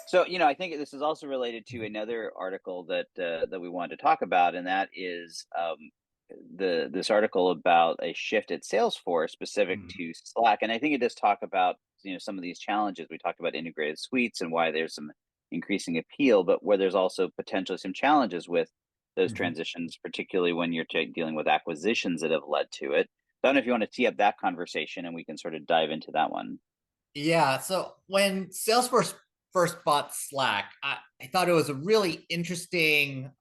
So, I think this is also related to another article that we wanted to talk about, and that is the this article about a shift at Salesforce specific Mhm. to Slack. And I think it does talk about some of these challenges. We talked about integrated suites and why there's some increasing appeal, but where there's also potentially some challenges with those Mhm. transitions, particularly when you're dealing with acquisitions that have led to it. So I don't know if you want to tee up that conversation, and we can sort of dive into that one. Yeah. So when Salesforce first bought Slack, I thought it was a really interesting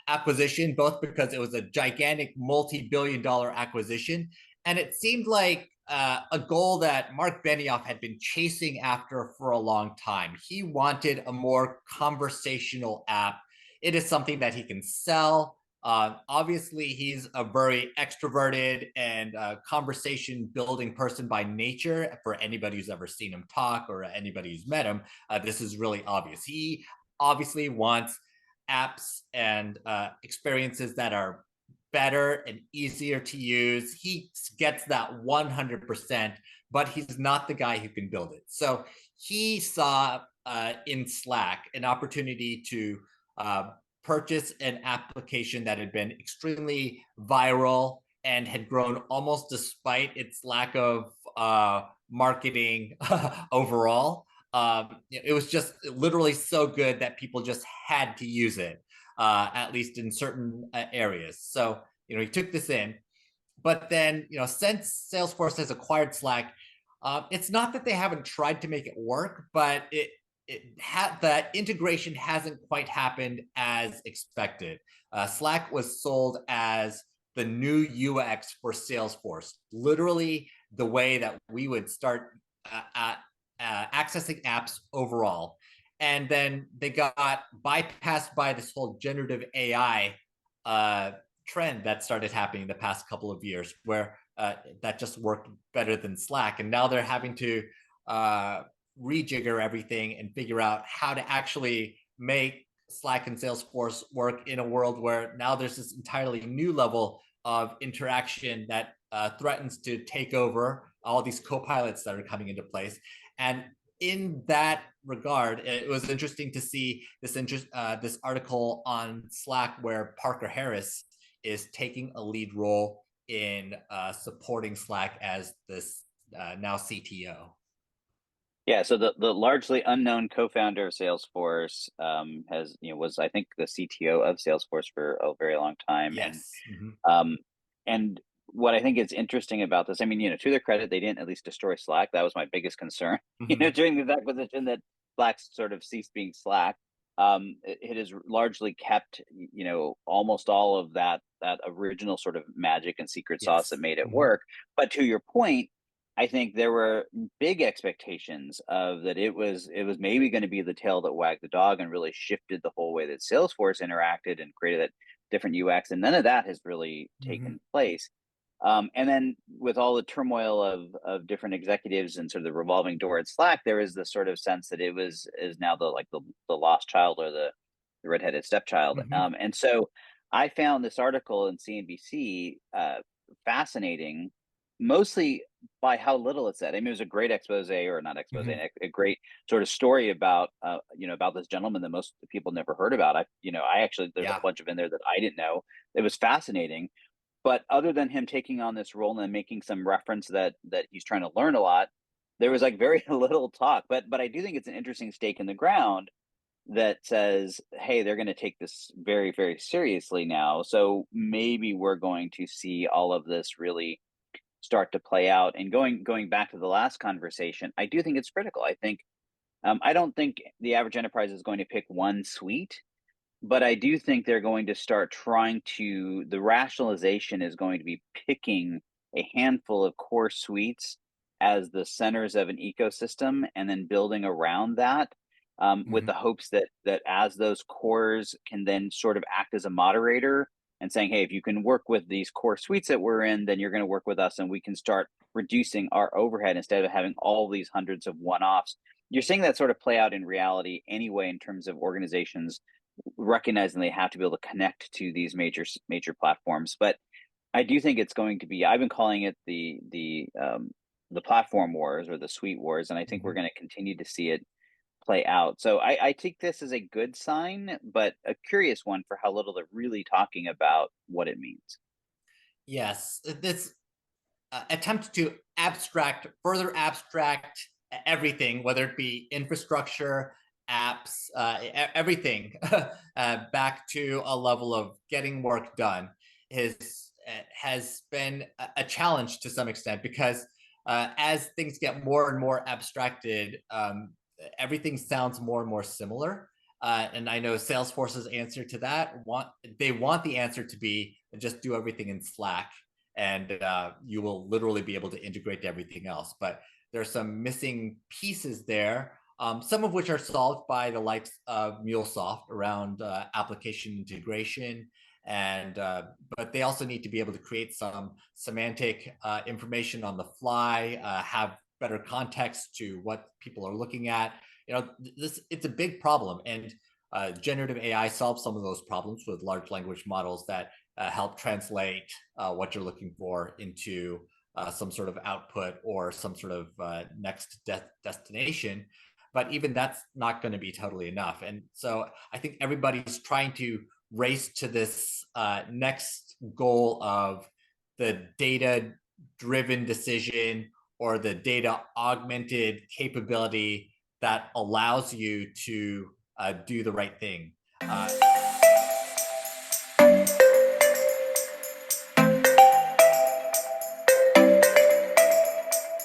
acquisition, both because it was a gigantic multi-billion-dollar acquisition, and it seemed like a goal that Mark Benioff had been chasing after for a long time. He wanted a more conversational app. It is something that he can sell. Obviously, he's a very extroverted and conversation building person by nature. For anybody who's ever seen him talk or anybody who's met him, this is really obvious. He obviously wants apps and experiences that are better and easier to use. He gets that 100%, but he's not the guy who can build it. So he saw in Slack an opportunity to uh, purchase an application that had been extremely viral and had grown almost despite its lack of marketing overall. It was just literally so good that people just had to use it, at least in certain areas. So, he took this in, but then, since Salesforce has acquired Slack, it's not that they haven't tried to make it work, but that integration hasn't quite happened as expected. Slack was sold as the new UX for Salesforce, literally the way that we would start accessing apps overall. And then they got bypassed by this whole generative AI uh, trend that started happening the past couple of years, where that just worked better than Slack. And now they're having to rejigger everything and figure out how to actually make Slack and Salesforce work in a world where now there's this entirely new level of interaction that threatens to take over all these co-pilots that are coming into place. And in that regard, it was interesting to see this article on Slack where Parker Harris is taking a lead role in supporting Slack as this now CTO. Yeah, so the largely unknown co-founder of Salesforce has was, I think, the CTO of Salesforce for a very long time, and Yes. Mm-hmm. um and what I think is interesting about this, I mean, to their credit, they didn't at least destroy Slack. That was my biggest concern, Mm-hmm. during this acquisition, that Slack sort of ceased being Slack. It has largely kept, almost all of that original sort of magic and secret sauce that Yes. made it Mm-hmm. work. But to your point, I think there were big expectations of that it was maybe going to be the tail that wagged the dog and really shifted the whole way that Salesforce interacted and created that different UX, and none of that has really Mm-hmm. taken place. And then with all the turmoil of different executives and sort of the revolving door at Slack, there is this sort of sense that it was is now the lost child, or the redheaded stepchild. Mm-hmm. And so I found this article in CNBC fascinating, mostly by how little it said. I mean, it was a great expose, or not expose, Mm-hmm. a great sort of story about about this gentleman that most people never heard about. I actually, there's a Yeah. bunch of in there that I didn't know. It was fascinating, but other than him taking on this role and making some reference that he's trying to learn a lot, there was like very little talk. But I do think it's an interesting stake in the ground that says, hey, they're going to take this very, very seriously now. So maybe we're going to see all of this really start to play out. And going back to the last conversation, I do think it's critical. I don't think the average enterprise is going to pick one suite, but I do think they're going to start trying to. The rationalization is going to be picking a handful of core suites as the centers of an ecosystem, and then building around that, with Mm-hmm. the hopes that as those cores can then sort of act as a moderator and saying, hey, if you can work with these core suites that we're in, then you're going to work with us, and we can start reducing our overhead instead of having all these hundreds of one-offs. You're seeing that sort of play out in reality anyway, in terms of organizations recognizing they have to be able to connect to these major platforms. But I do think it's going to be. I've been calling it the platform wars, or the suite wars, and I think we're Mm-hmm. going to continue to see it play out. So I take this as a good sign, but a curious one for how little they're really talking about what it means. Yes, this attempt to further abstract everything, whether it be infrastructure, apps, everything, back to a level of getting work done has been a challenge to some extent because as things get more and more abstracted, everything sounds more and more similar. And I know Salesforce's answer to that they want the answer to be just do everything in Slack, and you will literally be able to integrate to everything else. But there's some missing pieces there, some of which are solved by the likes of MuleSoft around application integration. And but they also need to be able to create some semantic information on the fly, have better context to what people are looking at. This it's a big problem, and generative AI solves some of those problems with large language models that help translate what you're looking for into some sort of output or some sort of next destination. But even that's not going to be totally enough. And so I think everybody's trying to race to this next goal of the data driven decision or the data augmented capability that allows you to do the right thing.